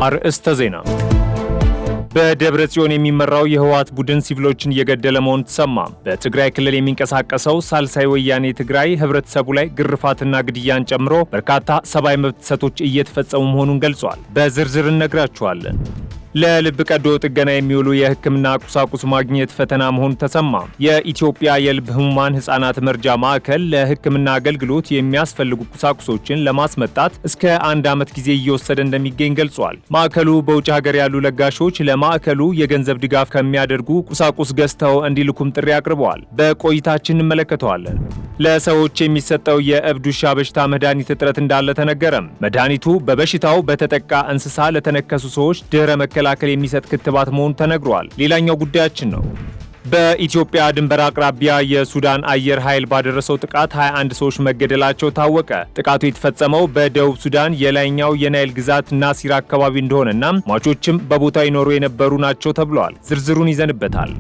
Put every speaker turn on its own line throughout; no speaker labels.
አርእስተ ዜና። በደብረ ጽዮን የሚመራው የህወሓት ቡድን ሲቪሎችን እየገደለ መሆኑ ተሰማ። በትግራይ ክልል የሚንቀሳቀሰው ሳልሳይ ወያኔ ትግራይ ህብረተሰቡ ላይ ግርፋትና ግድያን ጨምሮ በርካታ ሰብአዊ መብት ጥሰቶች እየተፈጸሙ መሆኑን ገልጿል። በዝርዝር እነግራችኋለን። ለልብ ቀዶ ጥገና የሚውሉ የህክምና ቁሳቁስ ማግኘት ፈተና መሆኑ ተሰማ። የኢትዮጵያ የልብ ህሙማን ህጻናት መርጃ ማዕከል ለህክምና አገልግሎት የሚያስፈልጉ ቁሳቁሶችን ለማስመጣት እስከ 1 ዓመት ጊዜ እየወሰደ እንደሚገኝ ገልጿል። ማዕከሉ በውጭ ሀገር ያሉ ለጋሾች ለማዕከሉ የገንዘብ ድጋፍ ከሚያደርጉ ቁሳቁስ ገዝተው እንዲልኩም ጥሪ አቅርበዋል። በቆይታችን እንመለከተዋለን። ለሰዎች የሚሰጠው የእብድ ውሻ በሽታ መድኃኒት እጥረት እንዳለ ተነገረም። መድኃኒቱ በበሽታው በተጠቃ እንስሳ ለተነከሱ ሰዎች ድህረ መከላከል የሚሰጥ ክትባት መሆኑ ተነግሯል። ሌላኛው ጉዳያችን ነው። በኢትዮጵያ ድንበር አቅራቢያ የሱዳን አየር ኃይል ባደረሰው ጥቃት 21 ሰዎች መገደላቸው ታወቀ። ጥቃቱ የተፈጸመው በደቡብ ሱዳን የላይኛው የናይል ግዛት ናሲር አካባቢ እንደሆነና ሟቾችም በቦታው ይኖሩ የነበሩ ናቸው ተብለዋል። ዝርዝሩን ይዘንበታል።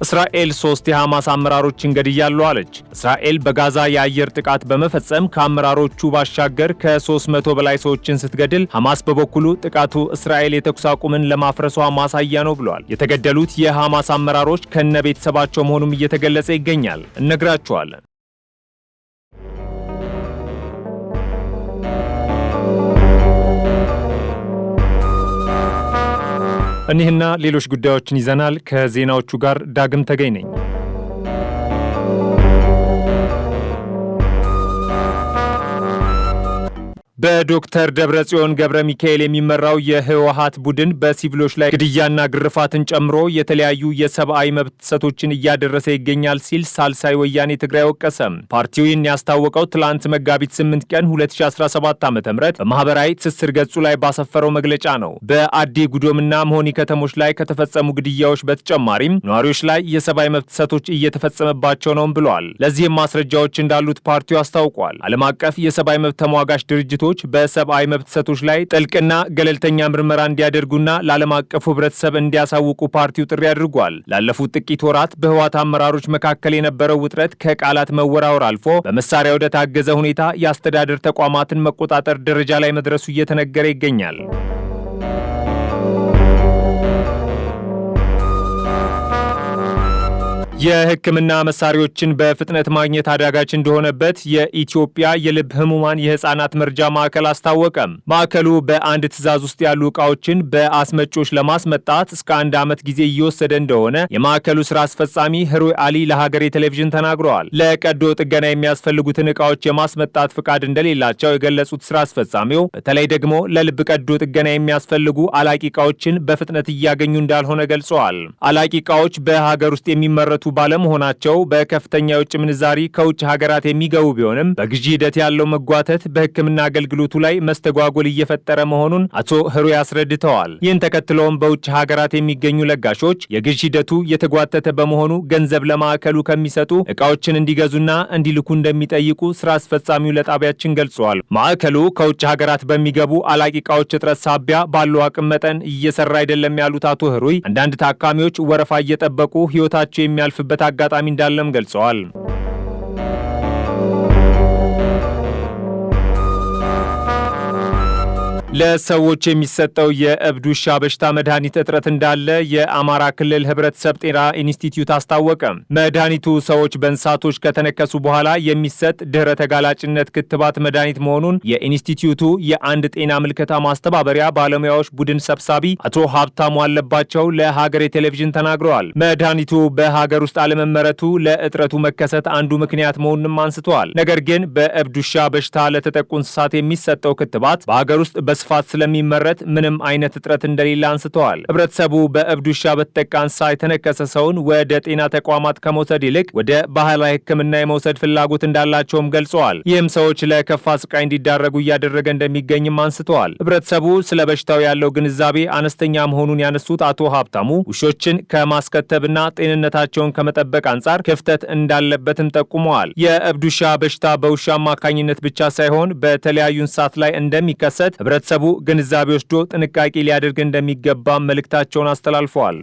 እስራኤል 3 የሐማስ አመራሮችን ገድያለሁ አለች። እስራኤል በጋዛ የአየር ጥቃት በመፈጸም ከአመራሮቹ ባሻገር ከ300 በላይ ሰዎችን ስትገድል፣ ሐማስ በበኩሉ ጥቃቱ እስራኤል የተኩስ አቁምን ለማፍረሷ ማሳያ ነው ብሏል። የተገደሉት የሐማስ አመራሮች ከነ ቤተሰባቸው መሆኑም እየተገለጸ ይገኛል። እነግራችኋለን። እኒህና ሌሎች ጉዳዮችን ይዘናል። ከዜናዎቹ ጋር ዳግም ተገኝ ነኝ። በዶክተር ደብረጽዮን ገብረ ሚካኤል የሚመራው የህወሓት ቡድን በሲቪሎች ላይ ግድያና ግርፋትን ጨምሮ የተለያዩ የሰብአዊ መብት ጥሰቶችን እያደረሰ ይገኛል ሲል ሳልሳይ ወያኔ ትግራይ ወቀሰ። ፓርቲው ይህን ያስታወቀው ትላንት መጋቢት 8 ቀን 2017 ዓ.ም በማህበራዊ ትስስር ገጹ ላይ ባሰፈረው መግለጫ ነው። በአዲ ጉዶምና መሆኒ ከተሞች ላይ ከተፈጸሙ ግድያዎች በተጨማሪም ነዋሪዎች ላይ የሰብአዊ መብት ጥሰቶች እየተፈጸመባቸው ነው ብለዋል። ለዚህም ማስረጃዎች እንዳሉት ፓርቲው አስታውቋል። ዓለም አቀፍ የሰብአዊ መብት ተሟጋች ድርጅቶች በሰብአዊ መብት ጥሰቶች ላይ ጥልቅና ገለልተኛ ምርመራ እንዲያደርጉና ለዓለም አቀፉ ህብረተሰብ እንዲያሳውቁ ፓርቲው ጥሪ አድርጓል። ላለፉት ጥቂት ወራት በህወሓት አመራሮች መካከል የነበረው ውጥረት ከቃላት መወራወር አልፎ በመሳሪያ ወደ ታገዘ ሁኔታ የአስተዳደር ተቋማትን መቆጣጠር ደረጃ ላይ መድረሱ እየተነገረ ይገኛል። የህክምና መሳሪያዎችን በፍጥነት ማግኘት አዳጋች እንደሆነበት የኢትዮጵያ የልብ ህሙማን የህፃናት መርጃ ማዕከል አስታወቀም። ማዕከሉ በአንድ ትዕዛዝ ውስጥ ያሉ ዕቃዎችን በአስመጪዎች ለማስመጣት እስከ 1 ዓመት ጊዜ እየወሰደ እንደሆነ የማዕከሉ ስራ አስፈጻሚ ህሩይ አሊ ለሀገሬ ቴሌቪዥን ተናግረዋል። ለቀዶ ጥገና የሚያስፈልጉትን ዕቃዎች የማስመጣት ፍቃድ እንደሌላቸው የገለጹት ስራ አስፈጻሚው በተለይ ደግሞ ለልብ ቀዶ ጥገና የሚያስፈልጉ አላቂ ዕቃዎችን በፍጥነት እያገኙ እንዳልሆነ ገልጸዋል። አላቂ ዕቃዎች በሀገር ውስጥ የሚመረቱ ባለመሆናቸው በከፍተኛ የውጭ ምንዛሪ ከውጭ ሀገራት የሚገቡ ቢሆንም በግዢ ሂደት ያለው መጓተት በህክምና አገልግሎቱ ላይ መስተጓጎል እየፈጠረ መሆኑን አቶ ህሩይ አስረድተዋል። ይህን ተከትሎም በውጭ ሀገራት የሚገኙ ለጋሾች የግዢ ሂደቱ የተጓተተ በመሆኑ ገንዘብ ለማዕከሉ ከሚሰጡ ዕቃዎችን እንዲገዙና እንዲልኩ እንደሚጠይቁ ስራ አስፈጻሚው ለጣቢያችን ገልጸዋል። ማዕከሉ ከውጭ ሀገራት በሚገቡ አላቂ ዕቃዎች እጥረት ሳቢያ ባለው አቅም መጠን እየሰራ አይደለም ያሉት አቶ ህሩይ አንዳንድ ታካሚዎች ወረፋ እየጠበቁ ህይወታቸው የሚያልፍ በት አጋጣሚ እንዳለም ገልጸዋል። ለሰዎች የሚሰጠው የእብድ ውሻ በሽታ መድኃኒት እጥረት እንዳለ የአማራ ክልል ህብረተሰብ ጤና ኢንስቲትዩት አስታወቀ። መድኃኒቱ ሰዎች በእንስሳቶች ከተነከሱ በኋላ የሚሰጥ ድህረ ተጋላጭነት ክትባት መድኃኒት መሆኑን የኢንስቲትዩቱ የአንድ ጤና ምልከታ ማስተባበሪያ ባለሙያዎች ቡድን ሰብሳቢ አቶ ሀብታሙ አለባቸው ለሀገሬ ቴሌቪዥን ተናግረዋል። መድኃኒቱ በሀገር ውስጥ አለመመረቱ ለእጥረቱ መከሰት አንዱ ምክንያት መሆኑንም አንስተዋል። ነገር ግን በእብድ ውሻ በሽታ ለተጠቁ እንስሳት የሚሰጠው ክትባት በሀገር ውስጥ በስፋት ስለሚመረት ምንም አይነት እጥረት እንደሌለ አንስተዋል። ህብረተሰቡ በእብድ ውሻ በተጠቃ እንስሳ የተነከሰ ሰውን ወደ ጤና ተቋማት ከመውሰድ ይልቅ ወደ ባህላዊ ሕክምና የመውሰድ ፍላጎት እንዳላቸውም ገልጸዋል። ይህም ሰዎች ለከፋ ስቃይ እንዲዳረጉ እያደረገ እንደሚገኝም አንስተዋል። ህብረተሰቡ ስለ በሽታው ያለው ግንዛቤ አነስተኛ መሆኑን ያነሱት አቶ ሀብታሙ ውሾችን ከማስከተብና ጤንነታቸውን ከመጠበቅ አንጻር ክፍተት እንዳለበትም ጠቁመዋል። የእብድ ውሻ በሽታ በውሻ አማካኝነት ብቻ ሳይሆን በተለያዩ እንስሳት ላይ እንደሚከሰት ህብረተሰቡ ግንዛቤ ወስዶ ጥንቃቄ ሊያደርግ እንደሚገባ መልእክታቸውን አስተላልፈዋል።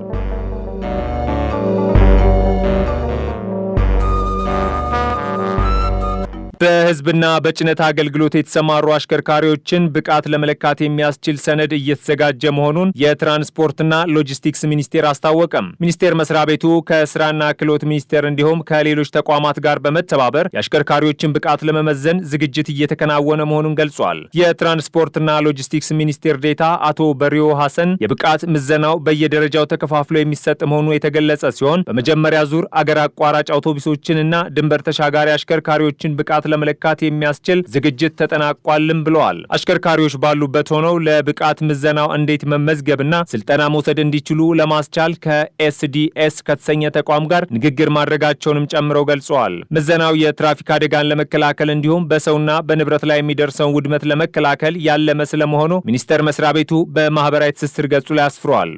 በህዝብና በጭነት አገልግሎት የተሰማሩ አሽከርካሪዎችን ብቃት ለመለካት የሚያስችል ሰነድ እየተዘጋጀ መሆኑን የትራንስፖርትና ሎጂስቲክስ ሚኒስቴር አስታወቀም። ሚኒስቴር መስሪያ ቤቱ ከስራና ክህሎት ሚኒስቴር እንዲሁም ከሌሎች ተቋማት ጋር በመተባበር የአሽከርካሪዎችን ብቃት ለመመዘን ዝግጅት እየተከናወነ መሆኑን ገልጿል። የትራንስፖርትና ሎጂስቲክስ ሚኒስቴር ዴኤታ አቶ በሪዮ ሐሰን የብቃት ምዘናው በየደረጃው ተከፋፍሎ የሚሰጥ መሆኑ የተገለጸ ሲሆን በመጀመሪያ ዙር አገር አቋራጭ አውቶቡሶችንና ድንበር ተሻጋሪ አሽከርካሪዎችን ብቃት ለመለካት የሚያስችል ዝግጅት ተጠናቋልም ብለዋል። አሽከርካሪዎች ባሉበት ሆነው ለብቃት ምዘናው እንዴት መመዝገብና ስልጠና መውሰድ እንዲችሉ ለማስቻል ከኤስዲኤስ ከተሰኘ ተቋም ጋር ንግግር ማድረጋቸውንም ጨምረው ገልጸዋል። ምዘናው የትራፊክ አደጋን ለመከላከል እንዲሁም በሰውና በንብረት ላይ የሚደርሰውን ውድመት ለመከላከል ያለመ ስለመሆኑ ሚኒስቴር መስሪያ ቤቱ በማህበራዊ ትስስር ገጹ ላይ አስፍሯል።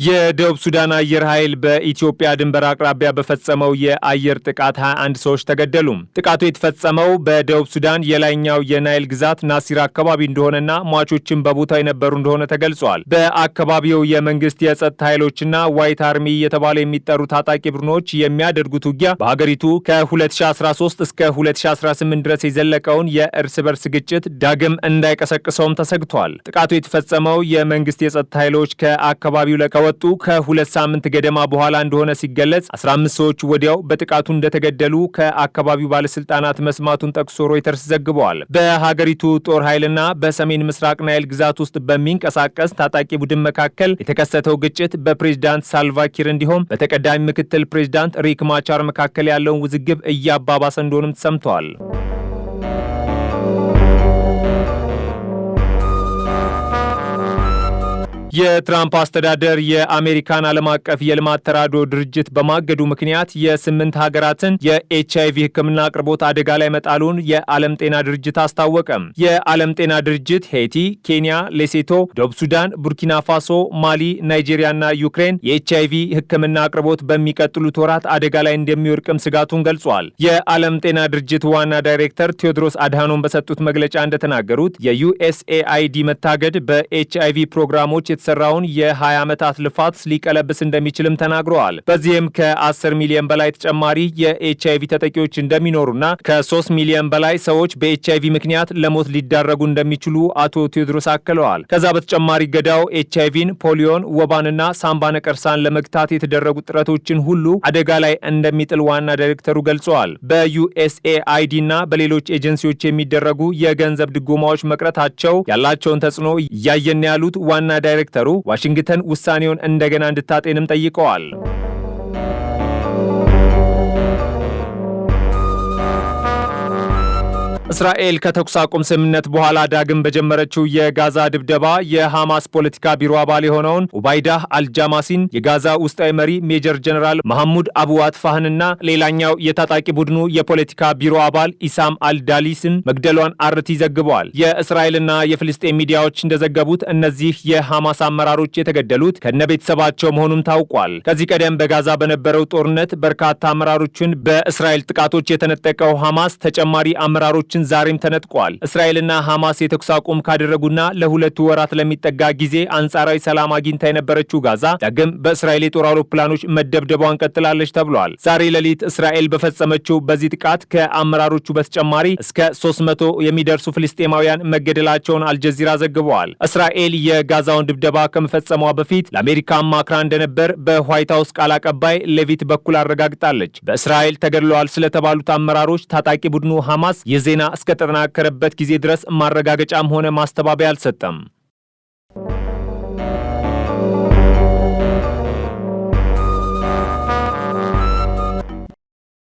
የደቡብ ሱዳን አየር ኃይል በኢትዮጵያ ድንበር አቅራቢያ በፈጸመው የአየር ጥቃት 21 ሰዎች ተገደሉ። ጥቃቱ የተፈጸመው በደቡብ ሱዳን የላይኛው የናይል ግዛት ናሲር አካባቢ እንደሆነና ሟቾችን በቦታው የነበሩ እንደሆነ ተገልጿል። በአካባቢው የመንግስት የጸጥታ ኃይሎችና ዋይት አርሚ የተባለ የሚጠሩ ታጣቂ ቡድኖች የሚያደርጉት ውጊያ በሀገሪቱ ከ2013 እስከ 2018 ድረስ የዘለቀውን የእርስ በርስ ግጭት ዳግም እንዳይቀሰቅሰውም ተሰግቷል። ጥቃቱ የተፈጸመው የመንግስት የጸጥታ ኃይሎች ከአካባቢው ለቀው ወጡ ከሁለት ሳምንት ገደማ በኋላ እንደሆነ ሲገለጽ 15 ሰዎች ወዲያው በጥቃቱ እንደተገደሉ ከአካባቢው ባለስልጣናት መስማቱን ጠቅሶ ሮይተርስ ዘግበዋል። በሀገሪቱ ጦር ኃይልና በሰሜን ምስራቅ ናይል ግዛት ውስጥ በሚንቀሳቀስ ታጣቂ ቡድን መካከል የተከሰተው ግጭት በፕሬዝዳንት ሳልቫኪር እንዲሁም በተቀዳሚ ምክትል ፕሬዝዳንት ሪክ ማቻር መካከል ያለውን ውዝግብ እያባባሰ እንደሆነም ተሰምተዋል። የትራምፕ አስተዳደር የአሜሪካን ዓለም አቀፍ የልማት ተራድኦ ድርጅት በማገዱ ምክንያት የ8 ሀገራትን የኤችአይቪ ሕክምና አቅርቦት አደጋ ላይ መጣሉን የዓለም ጤና ድርጅት አስታወቀም። የዓለም ጤና ድርጅት ሄይቲ፣ ኬንያ፣ ሌሴቶ፣ ደቡብ ሱዳን፣ ቡርኪና ፋሶ፣ ማሊ፣ ናይጄሪያና ዩክሬን የኤችአይቪ ሕክምና አቅርቦት በሚቀጥሉት ወራት አደጋ ላይ እንደሚወድቅም ስጋቱን ገልጿል። የዓለም ጤና ድርጅት ዋና ዳይሬክተር ቴዎድሮስ አድሃኖም በሰጡት መግለጫ እንደተናገሩት የዩኤስኤአይዲ መታገድ በኤችአይቪ ፕሮግራሞች የተሰራውን የ20 ዓመታት ልፋት ሊቀለብስ እንደሚችልም ተናግረዋል። በዚህም ከ10 ሚሊዮን በላይ ተጨማሪ የኤችአይቪ ተጠቂዎች እንደሚኖሩና ከ3 ሚሊዮን በላይ ሰዎች በኤችአይቪ ምክንያት ለሞት ሊዳረጉ እንደሚችሉ አቶ ቴዎድሮስ አክለዋል። ከዛ በተጨማሪ ገዳው ኤችአይቪን፣ ፖሊዮን፣ ወባንና ሳምባ ነቀርሳን ለመግታት የተደረጉ ጥረቶችን ሁሉ አደጋ ላይ እንደሚጥል ዋና ዳይሬክተሩ ገልጸዋል። በዩኤስኤአይዲ እና በሌሎች ኤጀንሲዎች የሚደረጉ የገንዘብ ድጎማዎች መቅረታቸው ያላቸውን ተጽዕኖ እያየን ያሉት ዋና ዳይሬክተሩ ዋሽንግተን ውሳኔውን እንደገና እንድታጤንም ጠይቀዋል። እስራኤል ከተኩስ አቁም ስምምነት በኋላ ዳግም በጀመረችው የጋዛ ድብደባ የሐማስ ፖለቲካ ቢሮ አባል የሆነውን ኡባይዳህ አልጃማሲን፣ የጋዛ ውስጣዊ መሪ ሜጀር ጀነራል መሐሙድ አቡ አጥፋህንና ሌላኛው የታጣቂ ቡድኑ የፖለቲካ ቢሮ አባል ኢሳም አልዳሊስን መግደሏን አርቲ ዘግበዋል። የእስራኤልና የፍልስጤም ሚዲያዎች እንደዘገቡት እነዚህ የሐማስ አመራሮች የተገደሉት ከነቤተሰባቸው መሆኑም ታውቋል። ከዚህ ቀደም በጋዛ በነበረው ጦርነት በርካታ አመራሮችን በእስራኤል ጥቃቶች የተነጠቀው ሐማስ ተጨማሪ አመራሮች ዛሬም ተነጥቋል። እስራኤልና ሐማስ የተኩስ አቁም ካደረጉና ለሁለቱ ወራት ለሚጠጋ ጊዜ አንጻራዊ ሰላም አግኝታ የነበረችው ጋዛ ዳግም በእስራኤል የጦር አውሮፕላኖች መደብደቧን ቀጥላለች ተብሏል። ዛሬ ሌሊት እስራኤል በፈጸመችው በዚህ ጥቃት ከአመራሮቹ በተጨማሪ እስከ 300 የሚደርሱ ፍልስጤማውያን መገደላቸውን አልጀዚራ ዘግበዋል። እስራኤል የጋዛውን ድብደባ ከመፈጸሟ በፊት ለአሜሪካ አማክራ እንደነበር በዋይት ሃውስ ቃል አቀባይ ሌቪት በኩል አረጋግጣለች። በእስራኤል ተገድለዋል ስለተባሉት አመራሮች ታጣቂ ቡድኑ ሐማስ የዜና እስከተጠናከረበት ጊዜ ድረስ ማረጋገጫም ሆነ ማስተባበያ አልሰጠም።